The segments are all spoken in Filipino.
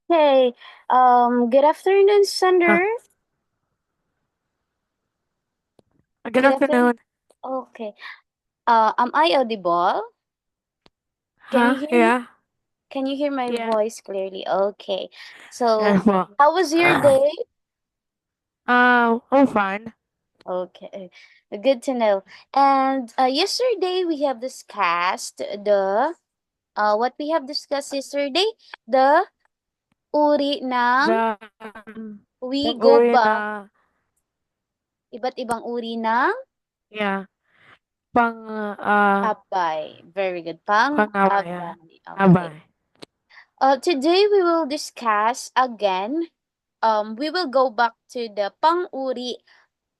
Hey, good afternoon, Huh. Sander. Good Good afternoon. afternoon. Okay. Am I audible? Can you Huh? hear me? Yeah. Can you hear my Yeah. voice clearly? Okay. So, Yes, well. how was your day? I'm fine. Okay. Good to know. And yesterday we have discussed the what we have discussed yesterday, the uri ng The we yung go uri na back, iba't ibang uri ng yeah, pang abay. Very good. Pang pangaway. Yeah. abay. Okay. Abay. Today we will discuss again. We will go back to the pang-uri,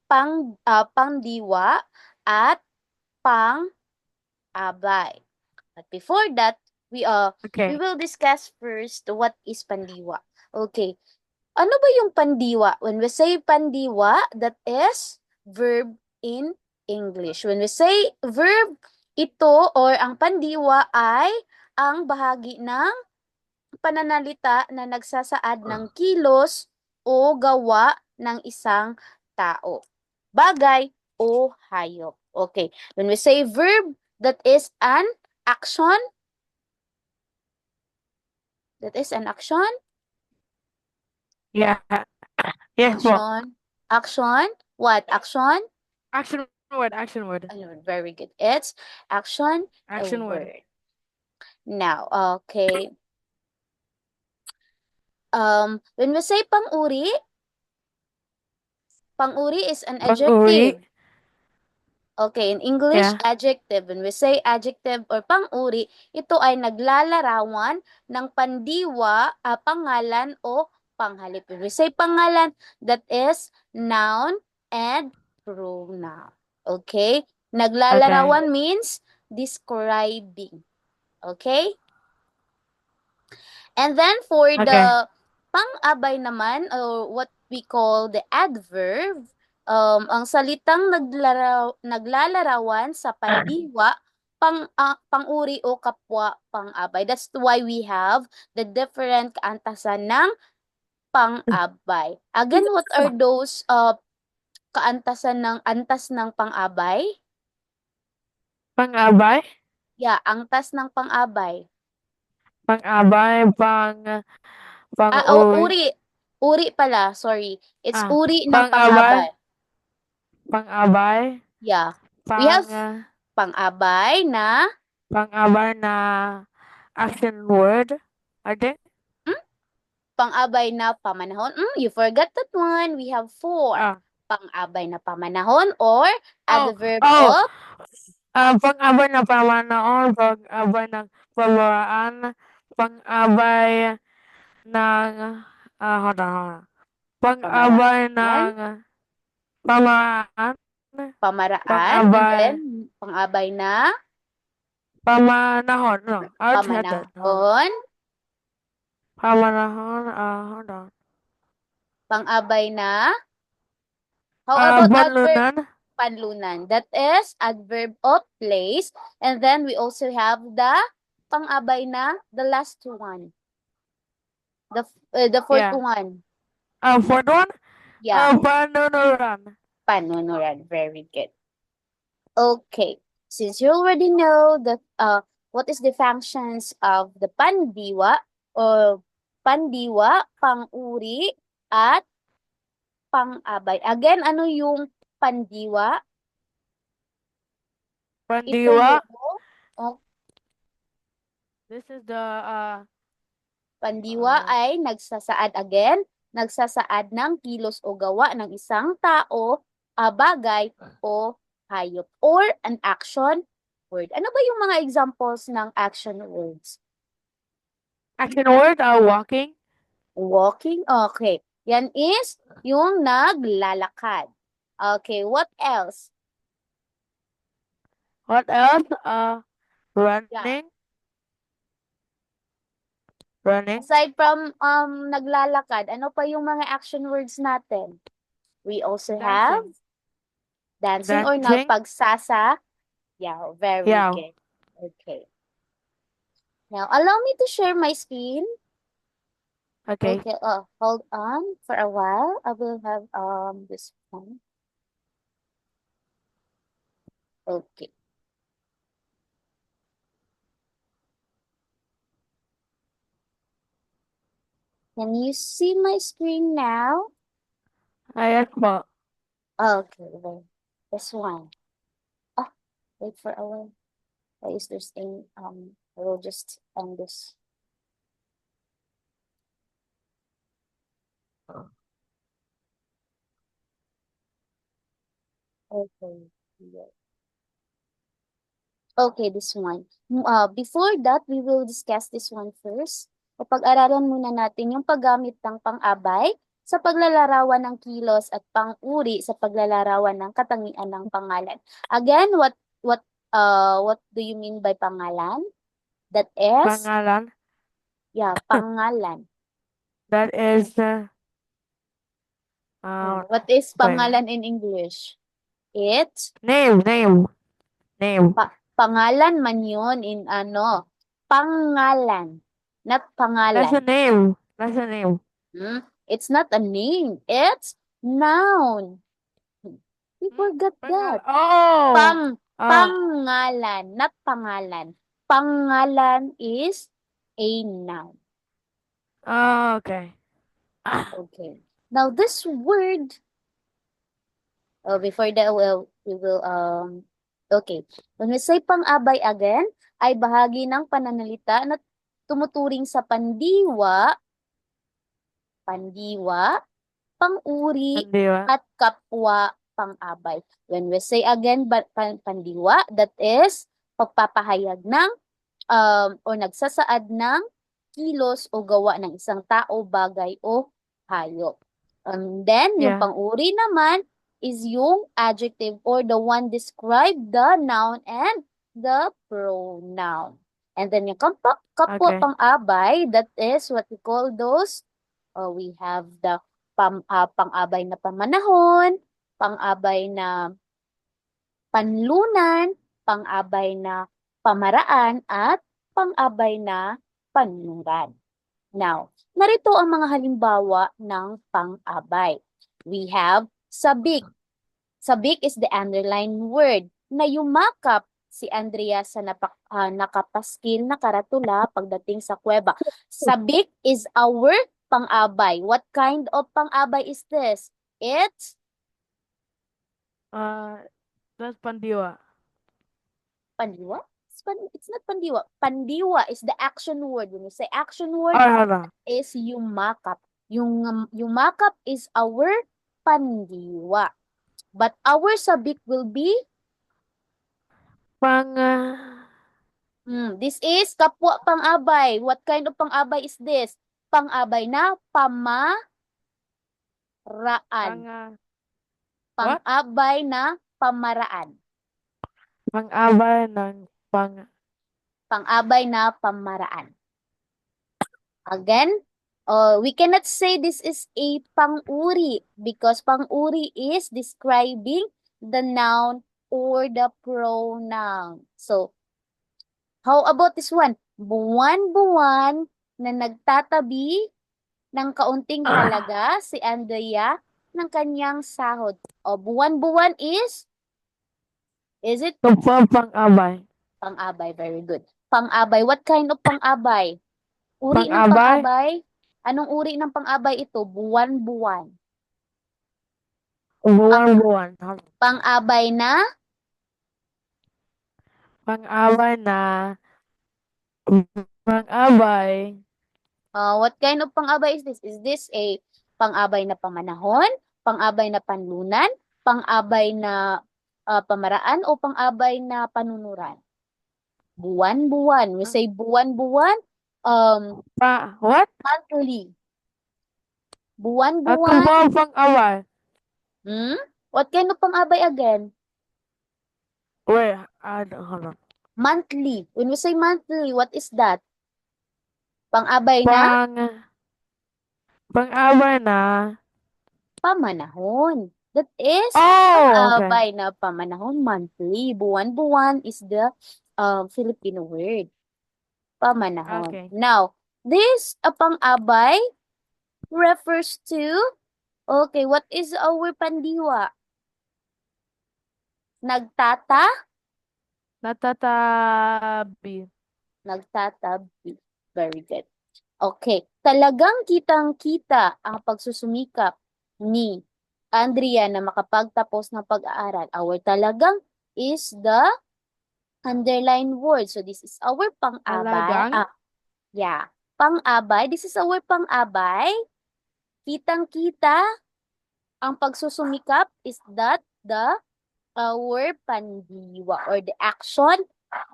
pangdiwa at pang-abay. But before that, we Okay. will discuss first what is pandiwa. Okay. Ano ba yung pandiwa? When we say pandiwa, that is verb in English. When we say verb, ito or ang pandiwa ay ang bahagi ng pananalita na nagsasaad ng kilos o gawa ng isang tao, bagay o hayop. Okay. When we say verb, that is an action. That is an action. Yeah. Yes, well. Action. Action. What? Action? Action word. Action word. Ayun, very good. It's action, a Action word. word. Now, okay. When we say pang-uri is an Pang-uri. adjective. Okay, in English, Yeah. adjective. When we say adjective or pang-uri, ito ay naglalarawan ng pandiwa, pangalan o panghalip. When we say pangalan, that is noun and pronoun. Okay? Okay. Naglalarawan means describing. Okay? And then for Okay. the pang-abay naman, or what we call the adverb, ang salitang naglalarawan sa pandiwa, pang-uri o kapwa pang-abay. That's why we have the different kaantasan ng pang-abay. Again, what are those kaantasan ng antas ng pang-abay? Pang-abay. Yeah, angtas ng pang-abay. Pang-abay. Pang-uri. Uri. Uri pala, sorry. It's Ah. uri ng Pang-abay. pang-abay. Pang-abay. Yeah. We have Pang pang-abay na pang-abay na action word. I think. hmm? Pang-abay na pamanahon. You forgot that one. We have four. Ah. Pang-abay na pamanahon or Oh, adverb oh, of pang-abay ng pamanaon, pang-abay ng pamaraan, pang-abay ng, hold on, hold on. Pang-abay pamaraan, ng pamaraan, pamaraan, and pang-abay, then pang-abay na pamanahon, no, I already had that, hold on. pamanahon, Pamanahon, hold on. pang-abay na how about adverb Panlunan, panlunan? That is adverb of place. And then we also have the pang-abay na the last one. The fourth yeah. one. Fourth one, Yeah, panunuran. panunuran. Very good. Okay. Since you already know the what is the functions of the pandiwa or pandiwa, pang-uri, at pang-abay. Again, ano yung pandiwa? Ito Pandiwa, yung oh, this is the, pandiwa uh, ay nagsasaad again, nagsasaad ng kilos o gawa ng isang tao, bagay o hayop or an action word. Ano ba yung mga examples ng action words? action word, walking. Walking, okay. Yan is yung naglalakad. Okay, what else? What else? Yeah. Running, running, Aside from naglalakad, ano pa yung mga action words natin? We also have dancing, dancing or dancing. nagpagsasa. Yeah, very Yeah. good. Okay. Now, allow me to share my screen. Okay. Okay, hold on for a while. I will have this one. Okay. Can you see my screen now? Ayan po. Okay, then this one. Oh, wait for a while. Why is there any I will just end this. Okay. Yeah. Okay, this one. Before that, we will discuss this one first. O pag-aralan muna natin yung paggamit ng pang-abay sa paglalarawan ng kilos at pang-uri sa paglalarawan ng katangian ng pangalan. Again, what do you mean by pangalan? That is, Pangalan. pangalan. That is What is wait. pangalan in English? It's Name. pangalan man yun in pangalan, not That's a pangalan. name. That's a name. It's not a name, it's noun. You forgot that. Oh. Pangalan, not pangalan. Pangalan is a noun. Okay. Okay. Now this word, before that, we will okay. When we say pang-abay again, ay bahagi ng pananalita na tumuturing sa pandiwa, pang-uri, Hindi ba? at kapwa pang-abay. When we say again pandiwa, that is pagpapahayag ng o nagsasaad ng kilos o gawa ng isang tao, bagay o hayop. Then yung Yeah. pang-uri naman is yung adjective or the one describe the noun and the pronoun. And then yung kapwa Okay. pang-abay, that is what we call those. We have the pang-abay na pamanahon, pang-abay na panlunan, pang-abay na pamaraan, at pang-abay na panunuran. Now, narito ang mga halimbawa ng pang-abay. We have sabik. Sabik is the underlined word na yumakap si Andrea sa nakapaskil na karatula pagdating sa kuweba. Sabik is our pang-abay. What kind of pang-abay is this? It's That's pandiwa. pandiwa? It's not pandiwa. Pandiwa is the action word. When you say action word, Hold on. is yumakap. Yung yumakap is our pandiwa. But our sabik will be, this is kapwa pang-abay. What kind of pang-abay is this? Pang-abay na pamaraan. What? Pang-abay na pamaraan. Pang-abay ng Pang-abay na pamaraan. Again, we cannot say this is a pang-uri because pang-uri is describing the noun or the pronoun. So, how about this one? Buwan-buwan na nagtatabi ng kaunting halaga si Andrea ng kanyang sahod. O, buwan-buwan is it? kapwa pang-abay. Pang-abay, very good. Pang-abay, what kind of pang-abay? Uri ng Pang-abay? pang-abay? Anong uri ng pang-abay ito? Buwan-buwan. Buwan-buwan. Pang-abay na? Pang-abay na pang-abay. What kind of pang-abay is this? Is this a pang-abay na pamanahon, pang-abay na panlunan, pang-abay na pamaraan, o pang-abay na panunuran? Buwan-buwan. We say buwan-buwan, What? monthly. Ako Buwan-buwan. ba pang-abay? What kind of pang-abay again? Wait, hold on. Monthly. When we say monthly, what is that? Pang-abay na? Pang-abay na Pamanahon. That is okay. pang-abay na pamanahon, monthly. Buwan-buwan is the Filipino word. Pamanahon. Okay. Now, this pang-abay refers to, okay, what is our pandiwa? Natatabi. Nagtatabi. Very good. Okay, talagang kitang-kita ang pagsusumikap ni Andrea na makapagtapos ng pag-aaral. Our talagang is the underlined word. So this is our pang-abay. Talagang Yeah. Pang-abay. This is our pang-abay. Kitang-kita ang pagsusumikap is that the our pandiwa or the action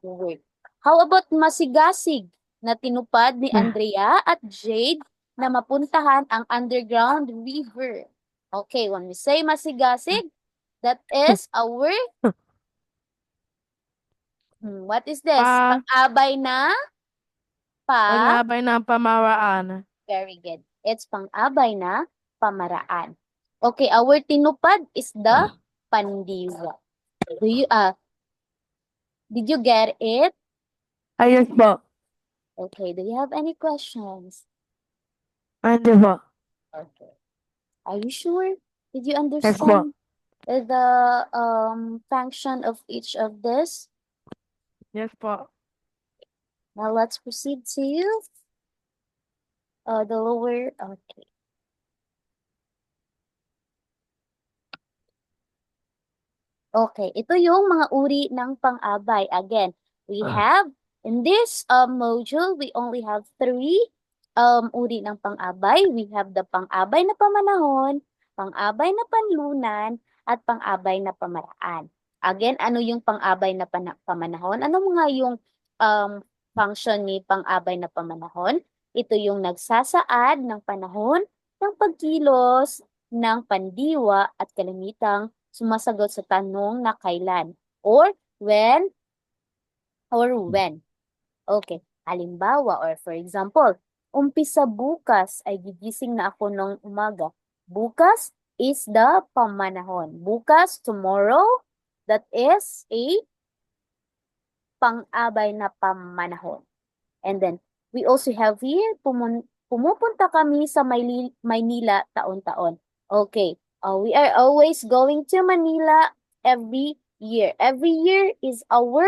word. How about masigasig na tinupad ni Andrea at Jade na mapuntahan ang underground river? Okay, when we say masigasig, that is our what is this? Pang-abay na pag-abay ng pamaraan. Very good. It's pang-abay na pamaraan. Okay, our tinupad is the pandiwa. Did you get it? Ayos po. Okay, do you have any questions? Hindi po. Okay. Are you sure? Did you Yes po. understand the function of each of this? Yes po. Now let's proceed to the lower. Okay. Okay, ito yung mga uri ng pang-abay. Again, we have in this module, we only have 3 uri ng pang-abay. We have the pang-abay na pamanahon, pang-abay na panlunan, at pang-abay na pamaraan. Again, ano yung pang-abay na pamanahon? Ano mga yung function ni pang-abay na pamanahon? Ito yung nagsasaad ng panahon ng pagkilos ng pandiwa at kalimitang sumasagot sa tanong na kailan or when. Okay, halimbawa or for example, umpisa bukas ay gigising na ako ng umaga. Bukas is the pamanahon. Bukas, tomorrow, that is a pang-abay na pamanahon. And then, we also have here, pumupunta kami sa Maynila taon-taon. Okay, we are always going to Manila every year. Every year is our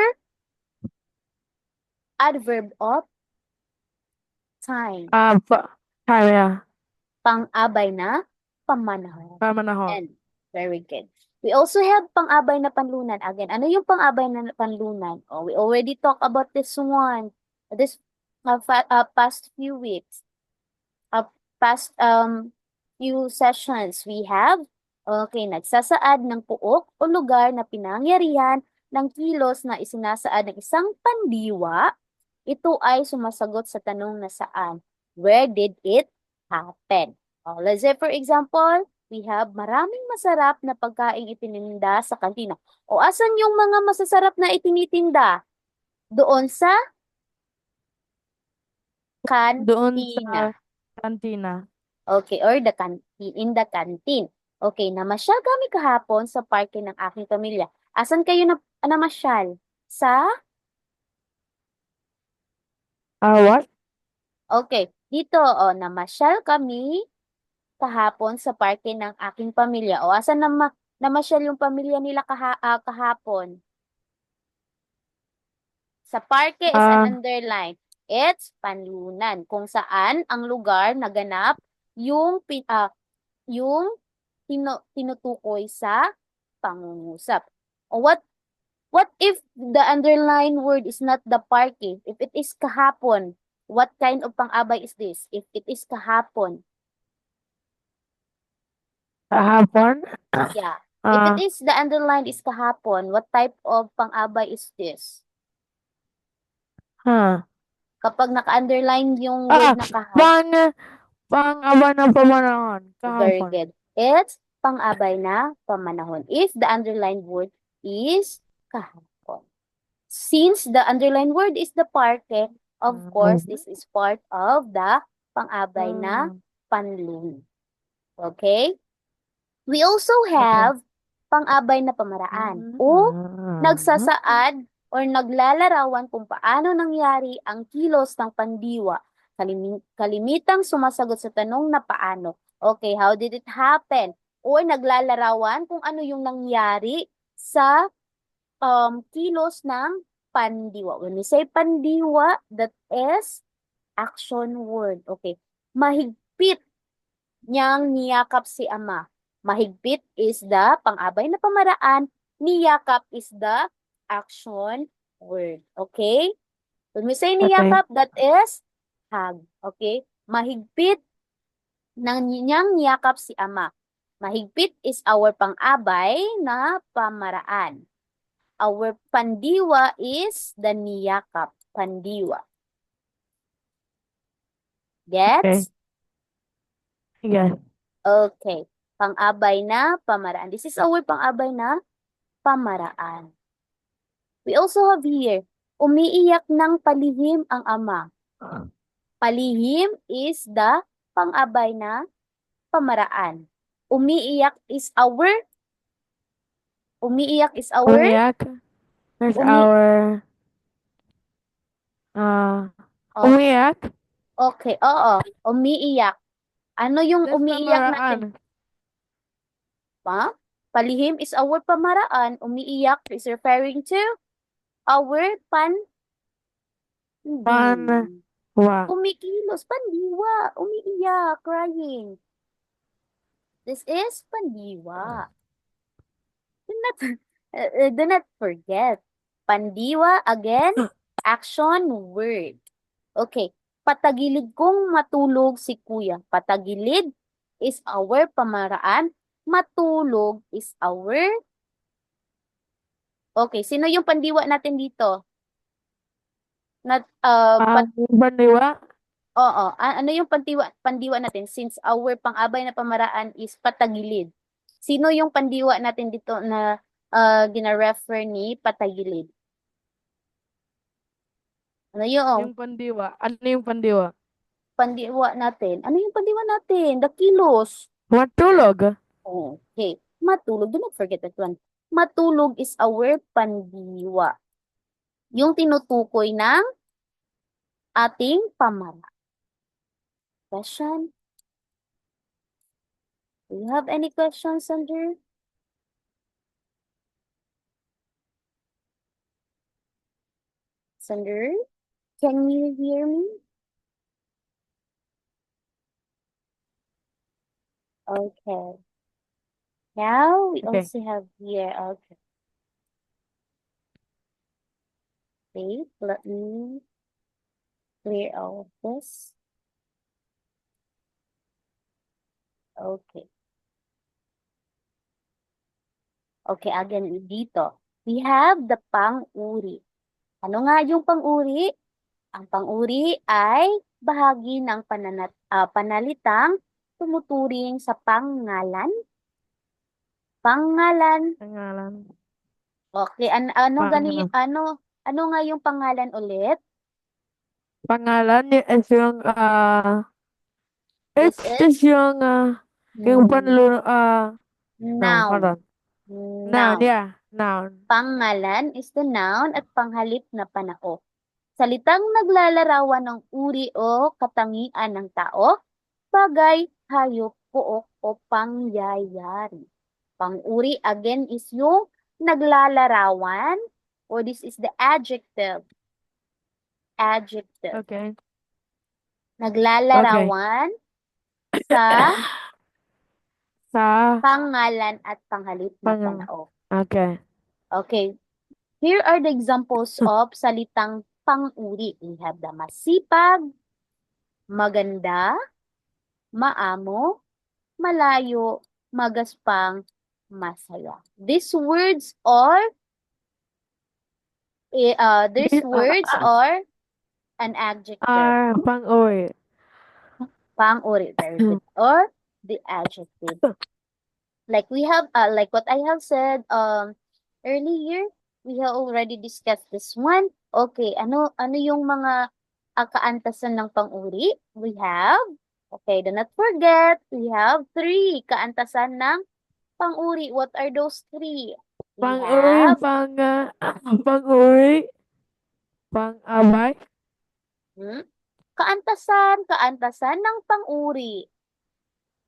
adverb of time. Time. Pang-abay na pamanahon. Pamanahon. And very good. We also have pang-abay na panlunan. Again, ano yung pang-abay na panlunan? Oh, we already talked about this one. This past few weeks. Past few sessions we have, okay, nagsasaad ng puok o lugar na pinangyarihan ng kilos na isinasaad ng isang pandiwa. Ito ay sumasagot sa tanong na saan. Where did it happen? Let's say for example, we have maraming masarap na pagkaing itininda sa kantina. O asan yung mga masasarap na itinitinda? Doon sa kantina. Kantina. Okay, or in the canteen. Okay, namasyal kami kahapon sa parke ng aking pamilya. Asan kayo namasyal? Sa? What? Okay, dito, namasyal kami kahapon sa parke ng aking pamilya. O, asan namasyal yung pamilya nila kahapon? Sa parke is an underline. It's panlunan. Kung saan ang lugar naganap yung tinutukoy sa pangungusap. What if the underlined word is not the parke? If it is kahapon, what kind of pang-abay is this? If it is kahapon. Kahapon? Yeah. If it is the underlined is kahapon, what type of pang-abay is this? Kapag naka-underline yung word na kahapon. Pang-abay na pamanahon. Very good. It's pang-abay na pamanahon. If the underlined word is kahapon. Since the underlined word is the parke, of course, this is part of the pang-abay na panlun. Okay? We also have pang-abay na pamaraan o nagsasaad or naglalarawan kung paano nangyari ang kilos ng pandiwa Kalimitang sumasagot sa tanong na paano. Okay, how did it happen? Or naglalarawan kung ano yung nangyari sa kilos ng pandiwa. When we say pandiwa, that is action word. Okay. Mahigpit niyang niyakap si ama. Mahigpit is the pang-abay na pamaraan. Niyakap is the action word. Okay? When we say Okay. niyakap, that is hug. Okay? Mahigpit niyang niyakap si ama. Mahigpit is our pang-abay na pamaraan. Our pandiwa is the niyakap. Pandiwa. Gets? Yes. Okay. Pang-abay na pamaraan. This is our pang-abay na pamaraan. We also have here, umiiyak ng palihim ang ama. Palihim is the pang-abay na pamaraan. Umiiyak is our Umiyak is umi our oh, umiyak. okay, oo, umiiyak. Ano yung That's umiiyak natin? pamaraan. Pa? Palihim is our pamaraan. Umiiyak is referring to our Panwa. Kumikilos, pandiwa, umiiyak, crying. This is pandiwa. Do not forget. Pandiwa, again, action word. Okay. Patagilid kong matulog si kuya. Patagilid is our pamaraan. Matulog is our... Okay, sino yung pandiwa natin dito? Pandiwa. Oo. Ano yung pandiwa natin? Since our pang-abay na pamaraan is patagilid. Sino yung pandiwa natin dito na gina-refer ni patagilid? Ano yung Yung pandiwa. Ano yung pandiwa? pandiwa natin? Ano yung pandiwa natin? The kilos. Matulog. Okay. Matulog. Do not forget that one. Matulog is our pandiwa. Yung tinutukoy ng ating pamaraan. Question? Do you have any questions, Andrew? Sander, can you hear me? Okay. Now we Okay. also have here, okay. Wait, let me clear all of this. Okay. Okay, again, dito. We have the pang-uri. Ano nga yung pang-uri? Ang pang-uri ay bahagi ng panalitang tumuturing sa pangalan. Pangalan. Pangalan. Okay, ano nga yung pangalan ulit? Pangalan is yung This is yung mm, panluno no, hold noun. on. Noun, yeah. Noun. Pangalan is the noun at panghalip na panao. Salitang naglalarawan ng uri o katangian ng tao, bagay, hayop, pook o pangyayari. Pang-uri again is yung naglalarawan or this is the adjective. Adjective. Okay. Naglalarawan sa Sa pangalan at panghalip na panao. Okay. Okay. Here are the examples of salitang pang-uri. We have the masipag, maganda, maamo, malayo, magaspang, masaya. These words are an adjective. pang-uri. Pang-uri, very good. Or the adjective. Like we have, like what I have said earlier, we have already discussed this one. Okay, ano yung mga kaantasan ng pang-uri? We have, okay, do not forget, we have 3 kaantasan ng pang-uri. What are those 3? We Pang-uri, have, pang-uri, pang-abay. hmm? Kaantasan ng pang-uri.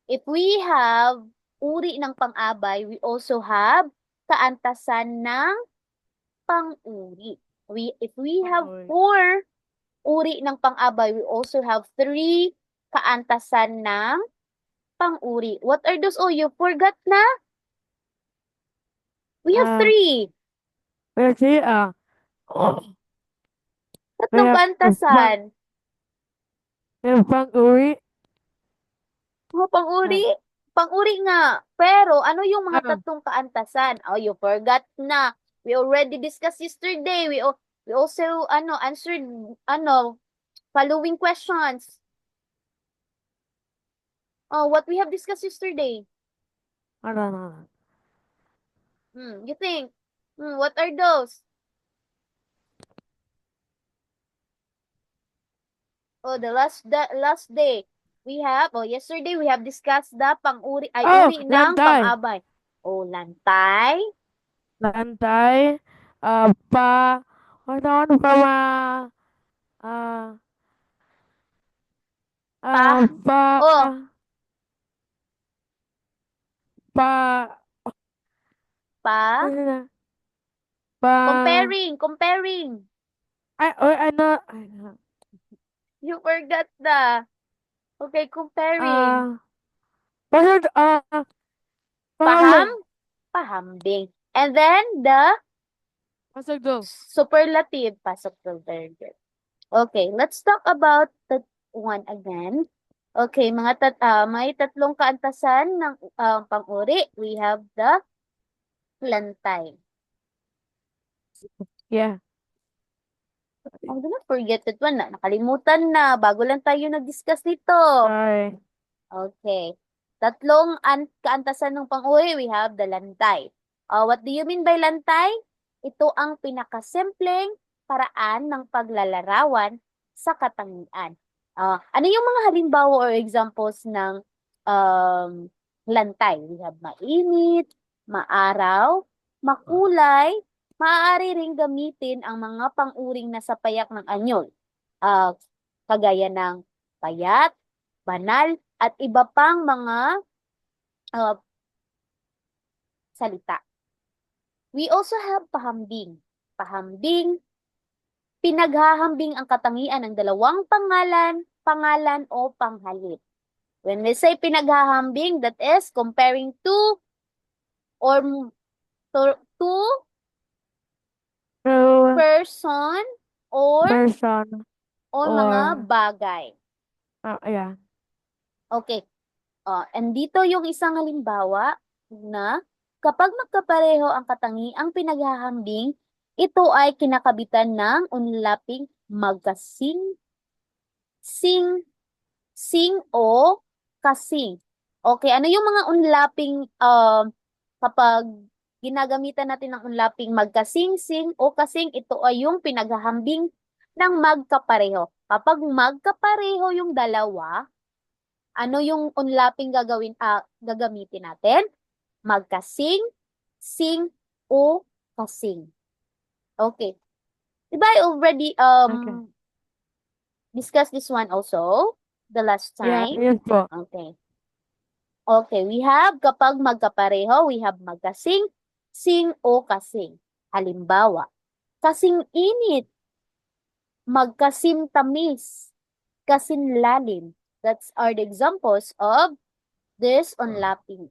If we have uri ng pang-abay, we also have kaantasan ng pang-uri. If we have Pang-uri. 4 uri ng pang-abay, we also have 3 kaantasan ng pang-uri. What are those? Oh, you forgot na? We have Ah, 3. let's see, Tatlong may pang, kaantasan. may pang-uri. Oh, pang-uri. Ah, Pang-uri nga. Pero ano yung mga ah, tatlong kaantasan? Oh, you forgot na. We already discussed yesterday. We also answered following questions. Oh, what we have discussed yesterday? ano. You think? What are those? Oh, the last day. Yesterday we have discussed the Oh, uri ng lantay. pang-abay. Oh, lantay, Lantay, ano pa ah, pa, ah, pa, oh, pa, pa, ano na, pa, comparing. ano, You forgot the, okay, comparing. ah, basta, Paham, pahambing, pahambing. And then the basta go. superlative, pasok to very good. Okay, let's talk about that one again. Okay, may tatlong kaantasan ng pang-uri. We have the lantay. Yeah, I'm gonna forget that one na. Nakalimutan na. Bago lang tayo nag-discuss nito. sorry. Okay. Tatlong kaantasan ng pang-uri. We have the lantay. What do you mean by lantay? Ito ang pinakasimpleng paraan ng paglalarawan sa katangian. Ano yung mga halimbawa or examples ng lantay? We have mainit, maaraw, makulay, maaari ring gamitin ang mga pang-uring nasa payak ng anyo. Ah, kagaya ng payat, banal, at iba pang mga ah, salita. We also have pahambing. Pahambing, pinaghahambing ang katangian ng dalawang pangalan o panghalip. When we say pinaghahambing, that is comparing or two So, person or person mga or, bagay. yeah, Okay. And dito yung isang halimbawa na kapag magkapareho ang katangiang pinaghahambing, ito ay kinakabitan ng unlaping magkasing, sing, sing o kasing. Okay, ano yung mga unlaping kapag ginagamitan natin ng unlaping magkasing, sing o kasing, ito ay yung pinaghahambing ng magkapareho. Kapag magkapareho yung dalawa, ano yung unlaping gagamitin natin? Magkasing, sing, o kasing. Okay. Diba I already okay. discussed this one also the last Yeah, time? yes po. Okay. Okay, we have kapag magkapareho, we have magkasing, sing, o kasing. Halimbawa, kasing init, magkasim tamis, kasing lalim. That's are the examples of this unlapping.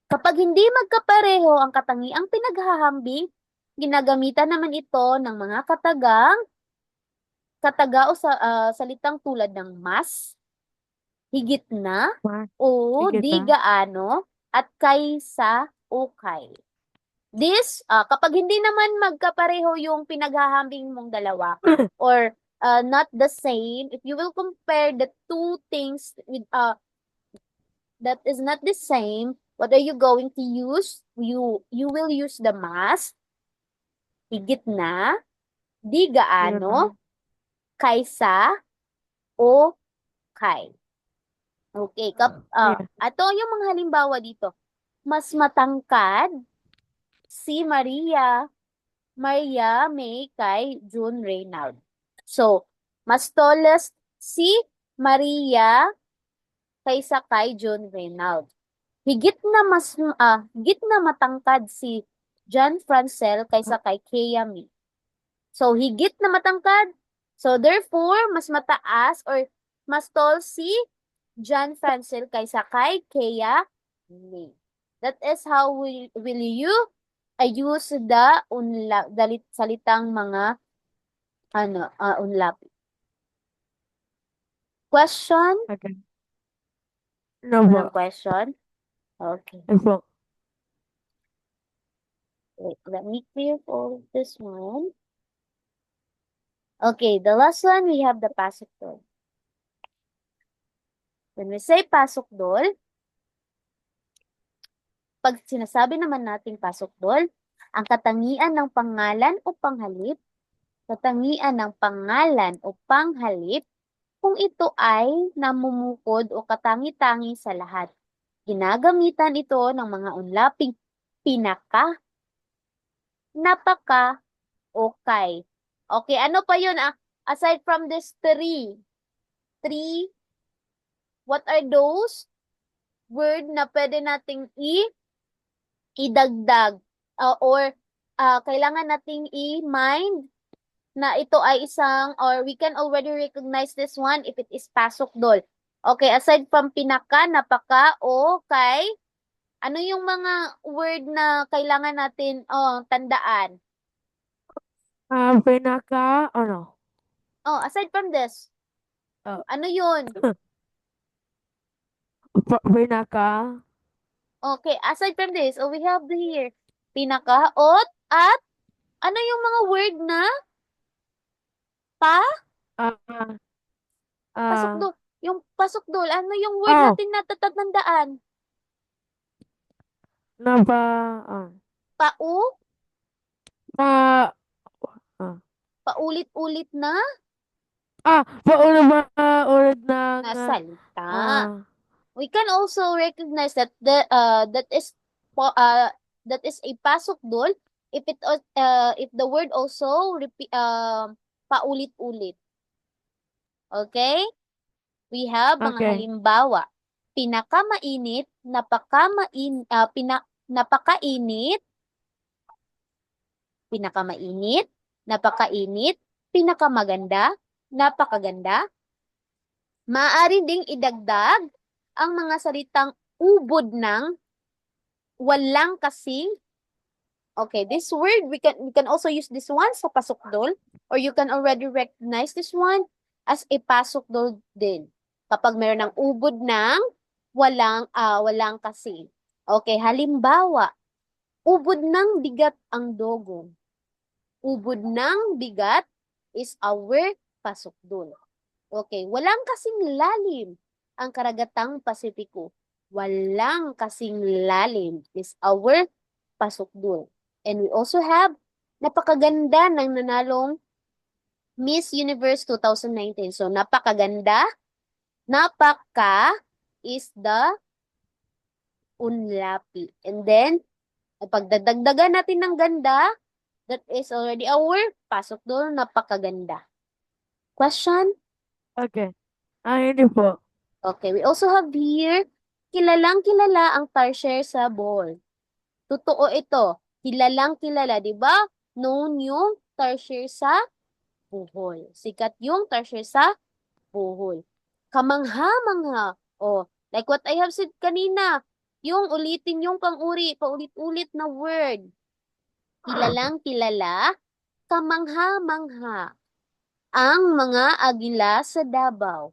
Kapag hindi magkapareho ang katangiang pinaghahambing, ginagamitan naman ito ng mga kataga o salitang tulad ng mas, higit na, Ma, o higit di na. gaano, at kaysa o kay. Kapag hindi naman magkapareho yung pinaghahambing mong dalawa, or not the same, if you will compare the two things with that is not the same, what are you going to use? You will use the mas, higit na, di Higit na. gaano, kaysa, o kay. Okay, Yeah. ato yung mga halimbawa dito. Mas matangkad si Maria May kay June Reynald. So, mas tallest si Maria kaysa kay John Reynald. Higit na matangkad si John Francel kaysa kay Kea Mi. So, higit na matangkad. So, therefore, mas mataas or mas tall si John Francel kaysa kay Kea Mi. That is how will you use the salitang mga unlapi. Question? Okay. No Walang po. question? Okay. Yes po. Wait, let me clear all this one. Okay, the last one, we have the pasok dol. When we say pasok dol, pag sinasabi naman nating pasok dol, ang katangian ng pangalan o panghalip, kung ito ay namumukod o katangi-tangi sa lahat. Ginagamitan ito ng mga unlaping pinaka, napaka, o kay. Okay, ano pa yun? Aside from this three, what are those word na pwede nating idagdag or kailangan nating i-mind na ito ay isang, or we can already recognize this one if it is pasok dol. Okay, aside from pinaka, napaka, o kay, ano yung mga word na kailangan natin tandaan? Pinaka, ano? Oh, aside from this, ano yun? Pinaka, Okay, aside from this, we have here, pinaka, ot, at, ano yung mga word na ah, pasok ah, dol? Yung pasok dol, ano yung word oh, natin na tatatandaan? napa, Pau, pa, ah, paulit-ulit na pauna ba ulit ng, salita. We can also recognize that that is a pasok dol if the word also repeat paulit-ulit. Okay? We have mga okay, halimbawa. Pinakamainit, napakainit, pinakamainit, napakainit, pinakamaganda, napakaganda. Maaari ding idagdag ang mga salitang ubod ng, walang kasing. Okay, this word we can also use this one sa pasukdol, or you can already recognize this one as a pasukdol din. Kapag meron ng ubod ng walang kasing. Okay, halimbawa, ubod ng bigat ang dogong. Ubod ng bigat is our pasukdol. Okay, walang kasing lalim ang karagatang Pasipiko. Walang kasing lalim is our pasukdol. And we also have napakaganda ng nanalong Miss Universe 2019. So, napakaganda. Napaka is the unlapi. And then, pagdadagdagan natin ng ganda, that is already our pasukdol, napakaganda. Question? okay. Hindi po. Okay, we also have here, kilalang kilala ang tarsier sa ball. Totoo ito. Kilalang kilala, di ba? Known yung tarsier sa buhol. Sikat yung tarsier sa buhol. Kamangha-mangha. Oh, like what I have said kanina, yung ulitin yung pang-uri, paulit-ulit na word. Kilalang kilala, kamangha-mangha. Ang mga agila sa Davao.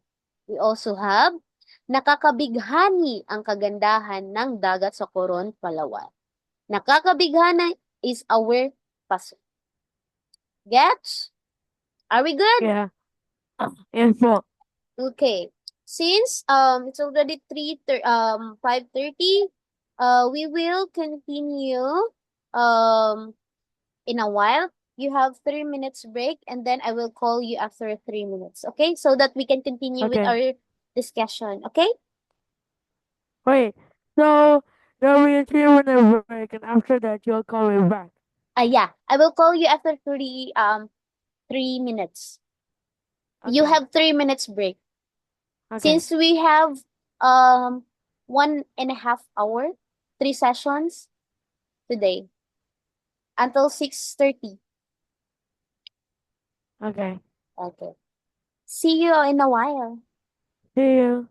We also have nakakabighani ang kagandahan ng dagat sa Coron, Palawan. Nakakabighani is our paso. Gets? Are we good? Yeah. Yes po. Okay. Since it's already 5:30, we will continue in a while. You have 3 minutes break, and then I will call you after 3 minutes, okay? So that we can continue with Okay. our discussion, okay? Wait. So, there'll be a 3-minute break, and after that, you'll call me back. Yeah, I will call you after 3 minutes. You Okay. have 3 minutes break. Okay. Since we have um 1.5 hour, 3 sessions today until 6:30. Okay. Okay. See you in a while. See you.